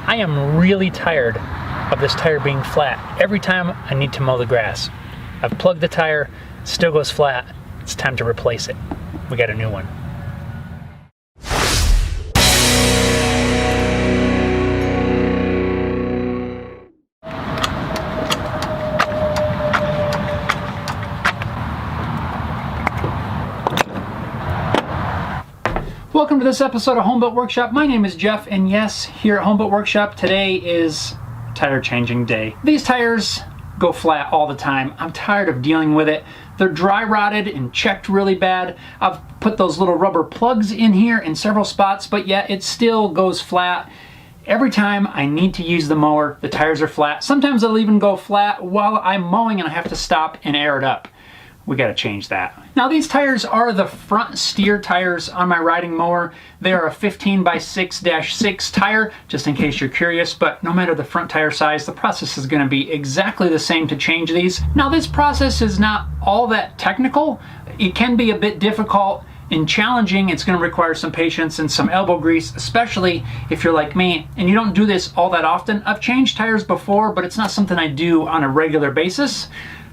I am really tired of this tire being flat every time I need to mow the grass. I've plugged the tire, it still goes flat. It's time to replace it. We got a new one. Welcome to this episode of Homebuilt Workshop. My name is Jeff, and yes, here at Homebuilt Workshop, today is tire changing day. These tires go flat all the time. I'm tired of dealing with it. They're dry rotted and checked really bad. I've put those little rubber plugs in here in several spots, but yet it still goes flat. Every time I need to use the mower, the tires are flat. Sometimes they'll even go flat while I'm mowing and I have to stop and air it up. We got to change that. Now these tires are the front steer tires on my riding mower. They are a 15x6-6 tire, just in case you're curious, but no matter the front tire size, the process is going to be exactly the same to change these. Now this process is not all that technical. It can be a bit difficult and challenging. It's going to require some patience and some elbow grease, especially if you're like me and you don't do this all that often. I've changed tires before, but it's not something I do on a regular basis.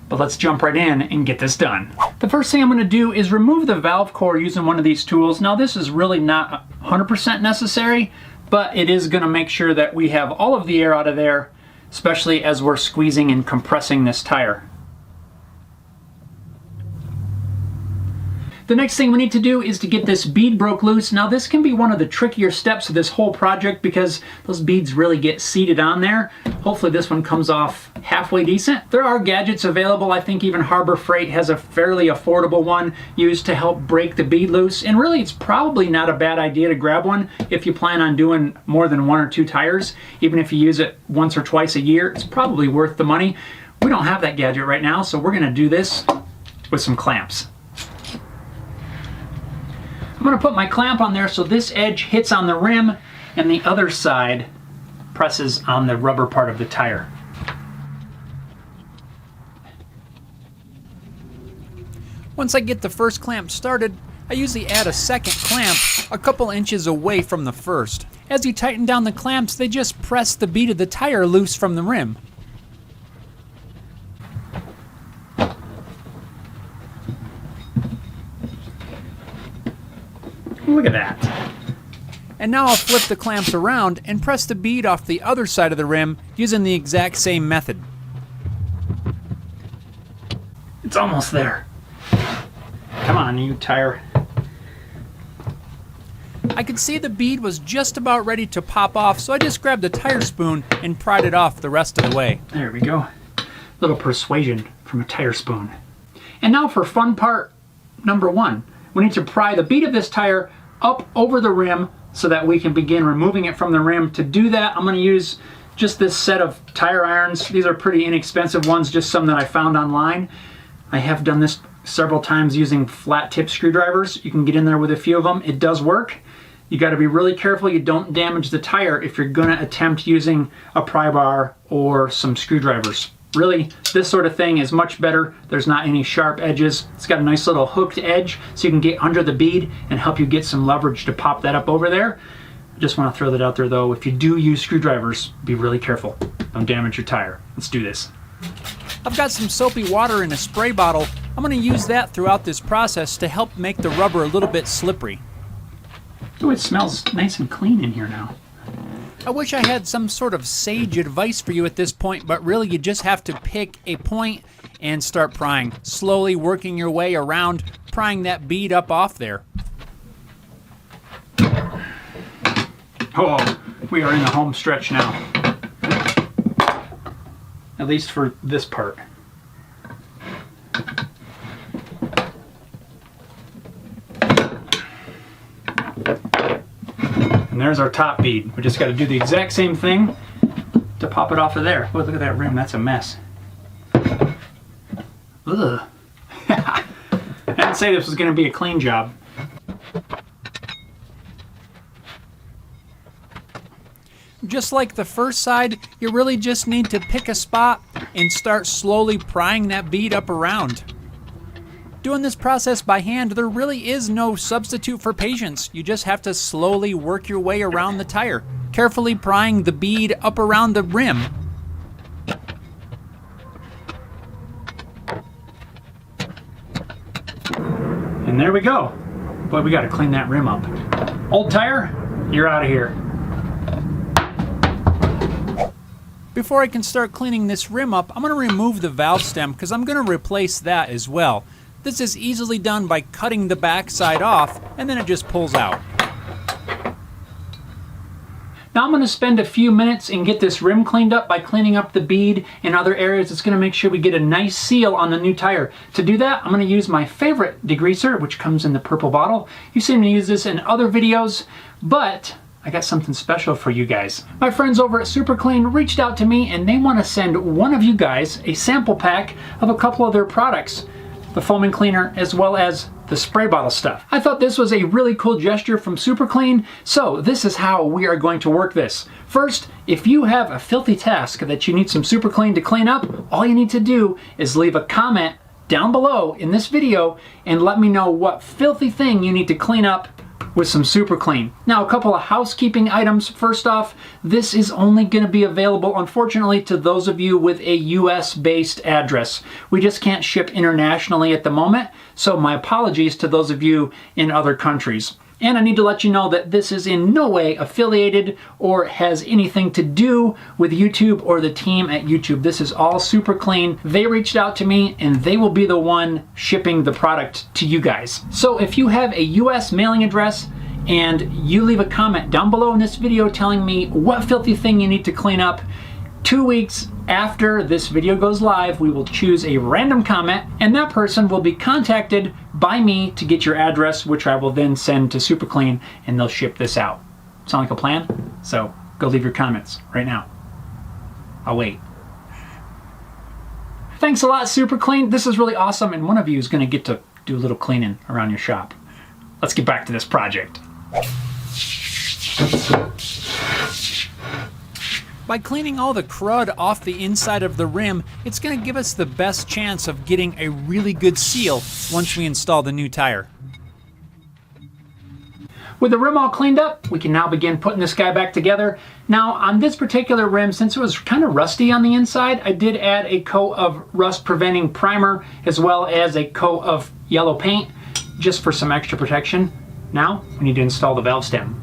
But let's jump right in and get this done. The first thing I'm going to do is remove the valve core using one of these tools. Now this is really not 100% necessary, but it is going to make sure that we have all of the air out of there, especially as we're squeezing and compressing this tire. The next thing we need to do is to get this bead broke loose. Now this can be one of the trickier steps of this whole project because those beads really get seated on there. Hopefully this one comes off halfway decent. There are gadgets available. I think even Harbor Freight has a fairly affordable one used to help break the bead loose. And really it's probably not a bad idea to grab one if you plan on doing more than 1 or 2 tires. Even if you use it once or twice a year, it's probably worth the money. We don't have that gadget right now, so we're going to do this with some clamps. I'm going to put my clamp on there so this edge hits on the rim and the other side presses on the rubber part of the tire. Once I get the first clamp started, I usually add a second clamp a couple inches away from the first. As you tighten down the clamps, they just press the bead of the tire loose from the rim. Look at that. And now I'll flip the clamps around and press the bead off the other side of the rim using the exact same method. It's almost there. Come on, you tire. I could see the bead was just about ready to pop off, so I just grabbed a tire spoon and pried it off the rest of the way. There we go. Little persuasion from a tire spoon. And now for fun part number 1. We need to pry the bead of this tire up over the rim so that we can begin removing it from the rim. To do that, I'm going to use just this set of tire irons. These are pretty inexpensive ones, just some that I found online. I have done this several times using flat tip screwdrivers. You can get in there with a few of them. It does work. You got to be really careful you don't damage the tire if you're going to attempt using a pry bar or some screwdrivers. Really, this sort of thing is much better. There's not any sharp edges. It's got a nice little hooked edge so you can get under the bead and help you get some leverage to pop that up over there. I just want to throw that out there though. If you do use screwdrivers, be really careful. Don't damage your tire. Let's do this. I've got some soapy water in a spray bottle. I'm going to use that throughout this process to help make the rubber a little bit slippery. Oh, it smells nice and clean in here now. I wish I had some sort of sage advice for you at this point, but really you just have to pick a point and start prying. Slowly working your way around, prying that bead up off there. Oh, we are in the home stretch now. At least for this part. And there's our top bead. We just got to do the exact same thing to pop it off of there. Oh, look at that rim. That's a mess. Ugh. I didn't say this was going to be a clean job. Just like the first side, you really just need to pick a spot and start slowly prying that bead up around. Doing this process by hand, there really is no substitute for patience. You just have to slowly work your way around the tire. carefully prying the bead up around the rim. And there we go. Boy, we got to clean that rim up. Old tire, you're out of here. Before I can start cleaning this rim up, I'm going to remove the valve stem because I'm going to replace that as well. This is easily done by cutting the back side off, and then it just pulls out. Now I'm going to spend a few minutes and get this rim cleaned up by cleaning up the bead and other areas. It's going to make sure we get a nice seal on the new tire. To do that, I'm going to use my favorite degreaser, which comes in the purple bottle. You've seen me use this in other videos, but I got something special for you guys. My friends over at Super Clean reached out to me and they want to send one of you guys a sample pack of a couple of their products, the foaming cleaner as well as the spray bottle stuff. I thought this was a really cool gesture from Super Clean, so this is how we are going to work this. First, if you have a filthy task that you need some Super Clean to clean up, all you need to do is leave a comment down below in this video and let me know what filthy thing you need to clean up with some Super Clean. Now, a couple of housekeeping items. First off, this is only going to be available, unfortunately, to those of you with a US-based address. We just can't ship internationally at the moment, so my apologies to those of you in other countries. And I need to let you know that this is in no way affiliated or has anything to do with YouTube or the team at YouTube. This is all Super Clean. They reached out to me and they will be the one shipping the product to you guys. So if you have a US mailing address and you leave a comment down below in this video telling me what filthy thing you need to clean up, 2 weeks after this video goes live, we will choose a random comment and that person will be contacted by me to get your address, which I will then send to Super Clean and they'll ship this out. Sound like a plan? So go leave your comments right now. I'll wait. Thanks a lot, Super Clean. This is really awesome and one of you is going to get to do a little cleaning around your shop. Let's get back to this project. By cleaning all the crud off the inside of the rim, it's going to give us the best chance of getting a really good seal once we install the new tire. With the rim all cleaned up, we can now begin putting this guy back together. Now, on this particular rim, since it was kind of rusty on the inside, I did add a coat of rust-preventing primer as well as a coat of yellow paint just for some extra protection. Now, we need to install the valve stem.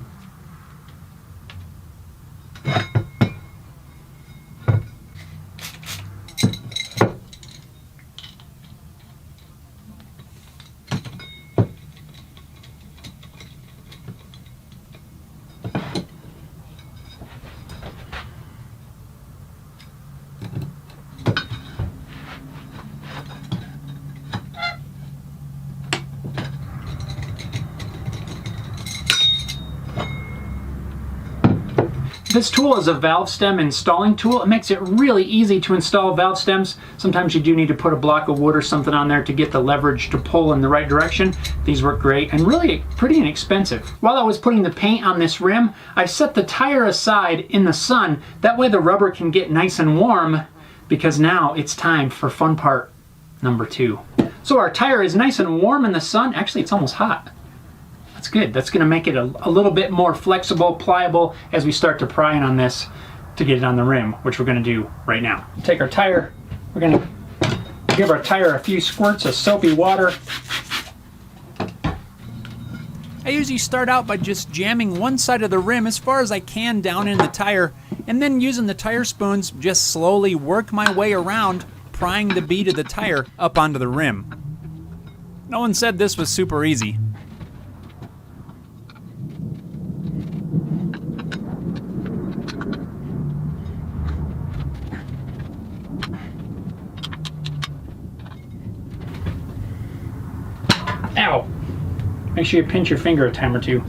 This tool is a valve stem installing tool. It makes it really easy to install valve stems. Sometimes you do need to put a block of wood or something on there to get the leverage to pull in the right direction. These work great and really pretty inexpensive. While I was putting the paint on this rim, I set the tire aside in the sun. That way the rubber can get nice and warm because now it's time for fun part number 2. So our tire is nice and warm in the sun. Actually, it's almost hot. That's good. That's going to make it a little bit more flexible, pliable as we start to prying on this to get it on the rim, which we're going to do right now. Take our tire. We're going to give our tire a few squirts of soapy water. I usually start out by just jamming one side of the rim as far as I can down in the tire, and then using the tire spoons, just slowly work my way around, prying the bead of the tire up onto the rim. No one said this was super easy. Ow! Make sure you pinch your finger a time or two.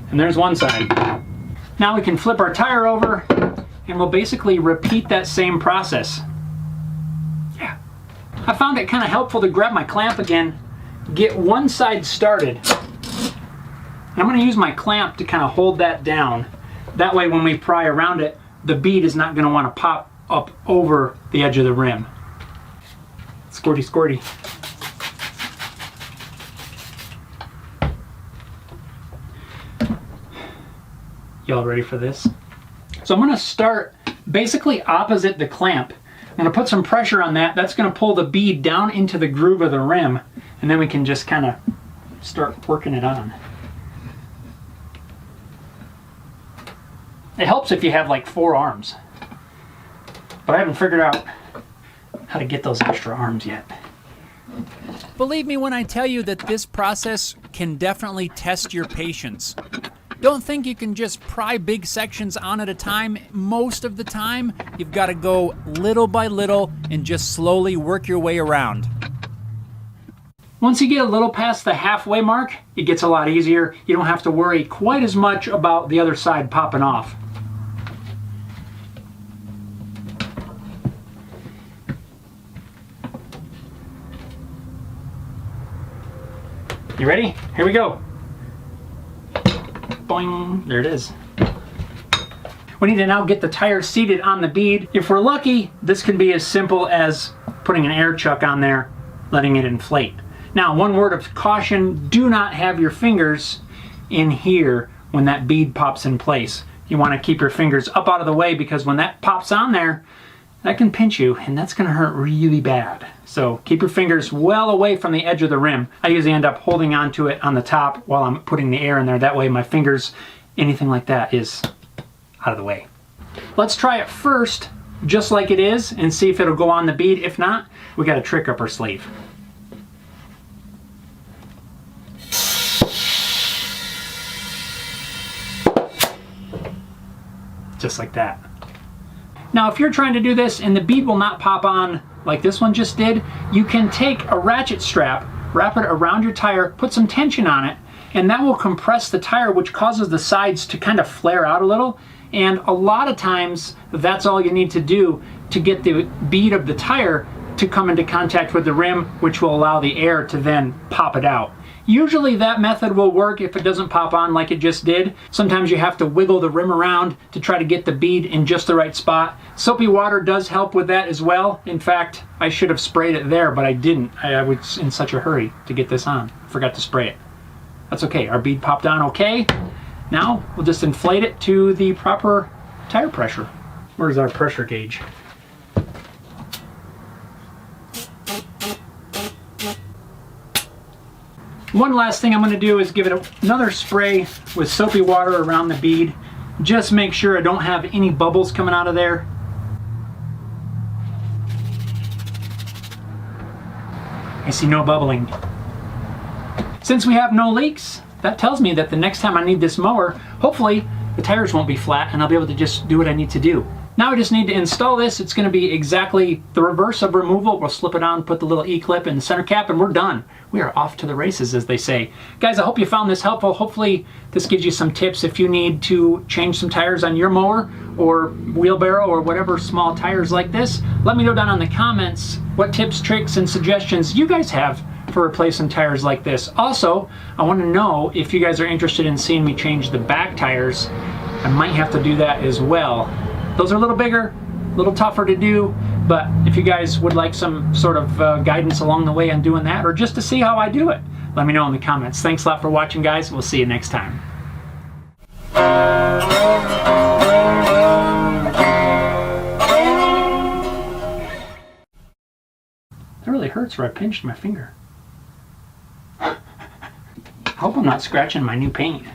And there's one side. Now we can flip our tire over and we'll basically repeat that same process. Yeah. I found it kind of helpful to grab my clamp again, get one side started. And I'm going to use my clamp to kind of hold that down. That way when we pry around it, the bead is not going to want to pop up over the edge of the rim. Squirty, squirty. Y'all ready for this? So I'm going to start basically opposite the clamp. I'm going to put some pressure on that. That's going to pull the bead down into the groove of the rim, and then we can just kind of start working it on. It helps if you have like 4 arms, but I haven't figured out how to get those extra arms yet. Believe me when I tell you that this process can definitely test your patience. Don't think you can just pry big sections on at a time. Most of the time, you've got to go little by little and just slowly work your way around. Once you get a little past the halfway mark, it gets a lot easier. You don't have to worry quite as much about the other side popping off. You ready? Here we go. Boing, there it is. We need to now get the tire seated on the bead. If we're lucky, this can be as simple as putting an air chuck on there, letting it inflate. Now, one word of caution, do not have your fingers in here when that bead pops in place. You want to keep your fingers up out of the way, because when that pops on there, that can pinch you, and that's going to hurt really bad. So keep your fingers well away from the edge of the rim. I usually end up holding onto it on the top while I'm putting the air in there. That way my fingers, anything like that, is out of the way. Let's try it first, just like it is, and see if it'll go on the bead. If not, we got a trick up our sleeve. Just like that. Now, if you're trying to do this and the bead will not pop on like this one just did, you can take a ratchet strap, wrap it around your tire, put some tension on it, and that will compress the tire, which causes the sides to kind of flare out a little. And a lot of times, that's all you need to do to get the bead of the tire to come into contact with the rim, which will allow the air to then pop it out. Usually that method will work if it doesn't pop on like it just did. Sometimes you have to wiggle the rim around to try to get the bead in just the right spot. Soapy water does help with that as well. In fact, I should have sprayed it there, but I didn't. I was in such a hurry to get this on. Forgot to spray it. That's okay. Our bead popped on okay. Now we'll just inflate it to the proper tire pressure. Where's our pressure gauge? One last thing I'm going to do is give it another spray with soapy water around the bead. Just make sure I don't have any bubbles coming out of there. I see no bubbling. Since we have no leaks, that tells me that the next time I need this mower, hopefully the tires won't be flat and I'll be able to just do what I need to do. Now I just need to install this. It's going to be exactly the reverse of removal. We'll slip it on, put the little E-clip in the center cap, and we're done. We are off to the races, as they say. Guys, I hope you found this helpful. Hopefully this gives you some tips if you need to change some tires on your mower or wheelbarrow or whatever small tires like this. Let me know down in the comments what tips, tricks, and suggestions you guys have for replacing tires like this. Also, I want to know if you guys are interested in seeing me change the back tires. I might have to do that as well. Those are a little bigger, a little tougher to do, but if you guys would like some sort of guidance along the way on doing that, or just to see how I do it, let me know in the comments. Thanks a lot for watching, guys. We'll see you next time. That really hurts where I pinched my finger. I hope I'm not scratching my new paint.